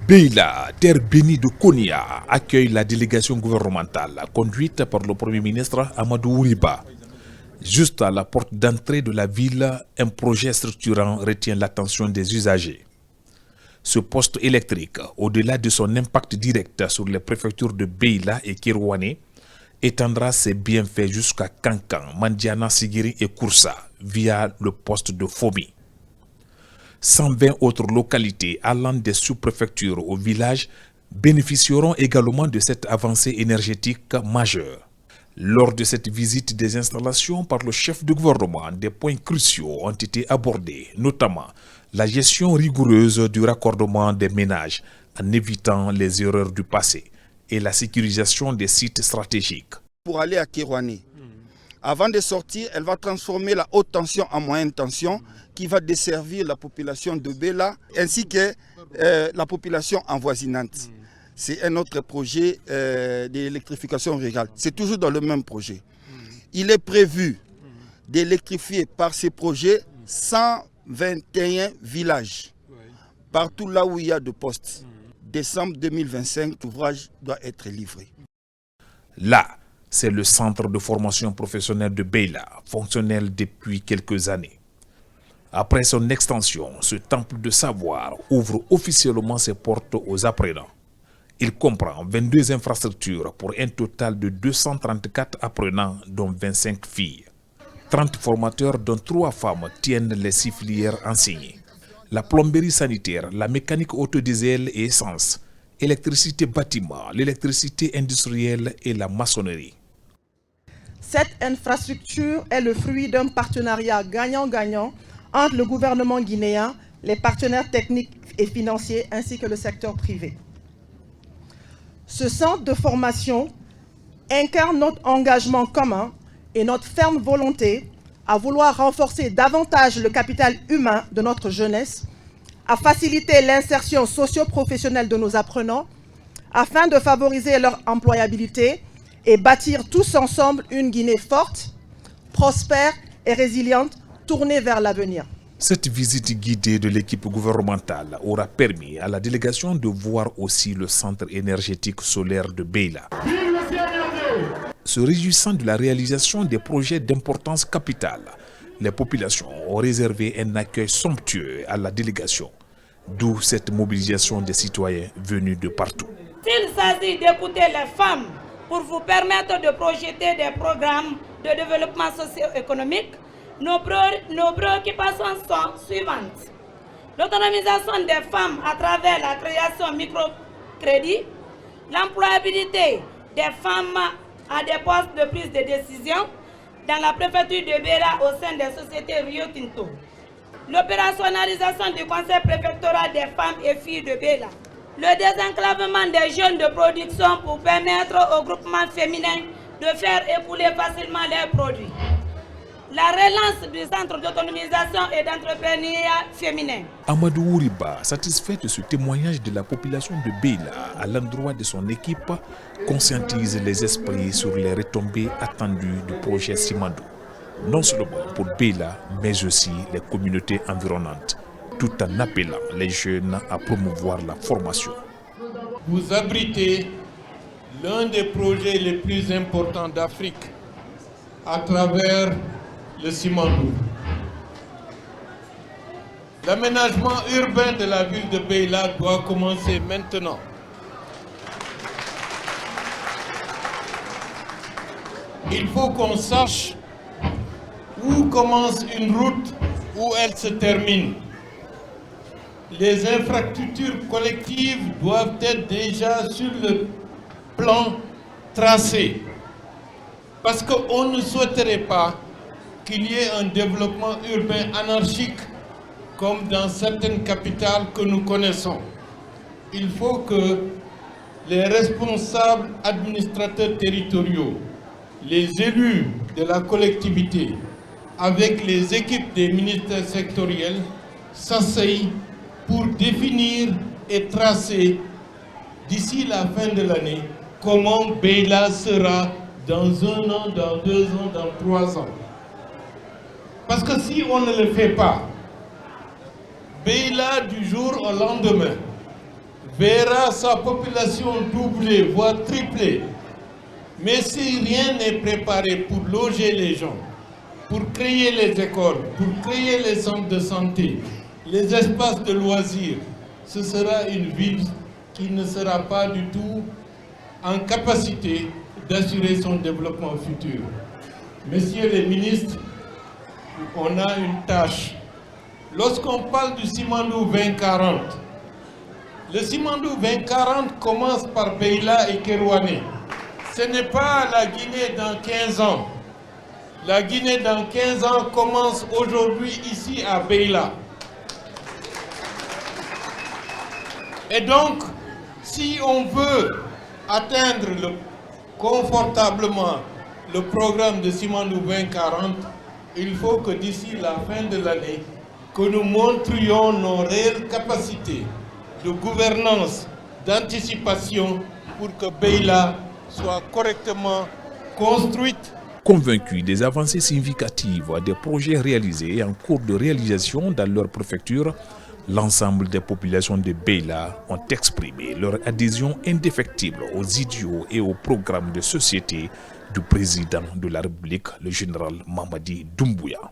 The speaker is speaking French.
Beila, terre bénie de Konia, accueille la délégation gouvernementale conduite par le Premier ministre Amadou Ouriba. Juste à la porte d'entrée de la ville, un projet structurant retient l'attention des usagers. Ce poste électrique, au-delà de son impact direct sur les préfectures de Beila et Kirouane, étendra ses bienfaits jusqu'à Kankan, Mandiana, Sigiri et Koursa via le poste de Fomi. 120 autres localités allant des sous-préfectures au village bénéficieront également de cette avancée énergétique majeure. Lors de cette visite des installations par le chef de gouvernement, des points cruciaux ont été abordés, notamment la gestion rigoureuse du raccordement des ménages en évitant les erreurs du passé et la sécurisation des sites stratégiques. Pour aller à Kirouane, avant de sortir, elle va transformer la haute tension en moyenne tension qui va desservir la population de Beila ainsi que la population avoisinante. C'est un autre projet d'électrification rurale. C'est toujours dans le même projet. Il est prévu d'électrifier par ces projets 121 villages, partout là où il y a de postes. Décembre 2025, l'ouvrage doit être livré. Là, c'est le centre de formation professionnelle de Beila, fonctionnel depuis quelques années. Après son extension, ce temple de savoir ouvre officiellement ses portes aux apprenants. Il comprend 22 infrastructures pour un total de 234 apprenants, dont 25 filles. 30 formateurs, dont 3 femmes, tiennent les 6 filières enseignées. La plomberie sanitaire, la mécanique autodiesel et essence, l'électricité bâtiment, l'électricité industrielle et la maçonnerie. Cette infrastructure est le fruit d'un partenariat gagnant-gagnant entre le gouvernement guinéen, les partenaires techniques et financiers ainsi que le secteur privé. Ce centre de formation incarne notre engagement commun et notre ferme volonté à vouloir renforcer davantage le capital humain de notre jeunesse, à faciliter l'insertion socio-professionnelle de nos apprenants, afin de favoriser leur employabilité et bâtir tous ensemble une Guinée forte, prospère et résiliente, tournée vers l'avenir. Cette visite guidée de l'équipe gouvernementale aura permis à la délégation de voir aussi le centre énergétique solaire de Beila. Se réjouissant de la réalisation des projets d'importance capitale, les populations ont réservé un accueil somptueux à la délégation, d'où cette mobilisation des citoyens venus de partout. S'il s'agit d'écouter les femmes pour vous permettre de projeter des programmes de développement socio-économique, nos préoccupations sont suivantes. L'autonomisation des femmes à travers la création microcrédits, l'employabilité des femmes à des postes de prise de décision dans la préfecture de Beila au sein des sociétés Rio Tinto, l'opérationnalisation du conseil préfectoral des femmes et filles de Beila, le désenclavement des jeunes de production pour permettre aux groupements féminins de faire écouler facilement leurs produits. La relance du centre d'autonomisation et d'entrepreneuriat féminin. Amadou Ouriba, satisfait de ce témoignage de la population de Beila à l'endroit de son équipe, conscientise les esprits sur les retombées attendues du projet Simandou, non seulement pour Beila, mais aussi les communautés environnantes, tout en appelant les jeunes à promouvoir la formation. Vous abritez l'un des projets les plus importants d'Afrique à travers le Simandou. L'aménagement urbain de la ville de Beila doit commencer maintenant. Il faut qu'on sache où commence une route, où elle se termine. Les infrastructures collectives doivent être déjà sur le plan tracé. Parce qu'on ne souhaiterait pas qu'il y ait un développement urbain anarchique comme dans certaines capitales que nous connaissons. Il faut que les responsables administrateurs territoriaux, les élus de la collectivité, avec les équipes des ministères sectoriels, s'asseyent pour définir et tracer d'ici la fin de l'année comment Beila sera dans 1 an, dans 2 ans, dans 3 ans. Parce que si on ne le fait pas, Beila du jour au lendemain verra sa population doubler, voire tripler. Mais si rien n'est préparé pour loger les gens, pour créer les écoles, pour créer les centres de santé, les espaces de loisirs, ce sera une ville qui ne sera pas du tout en capacité d'assurer son développement futur. Messieurs les ministres, on a une tâche. Lorsqu'on parle du Simandou 2040, le Simandou 2040 commence par Beila et Kerouané. Ce n'est pas la Guinée dans 15 ans. La Guinée dans 15 ans commence aujourd'hui ici à Beila. Et donc, si on veut atteindre confortablement le programme de Simandou 2040, il faut que d'ici la fin de l'année, que nous montrions nos réelles capacités de gouvernance, d'anticipation pour que Beila soit correctement construite. Convaincus des avancées significatives des projets réalisés et en cours de réalisation dans leur préfecture, l'ensemble des populations de Beila ont exprimé leur adhésion indéfectible aux idéaux et aux programmes de société du président de la République, le général Mamadi Doumbouya.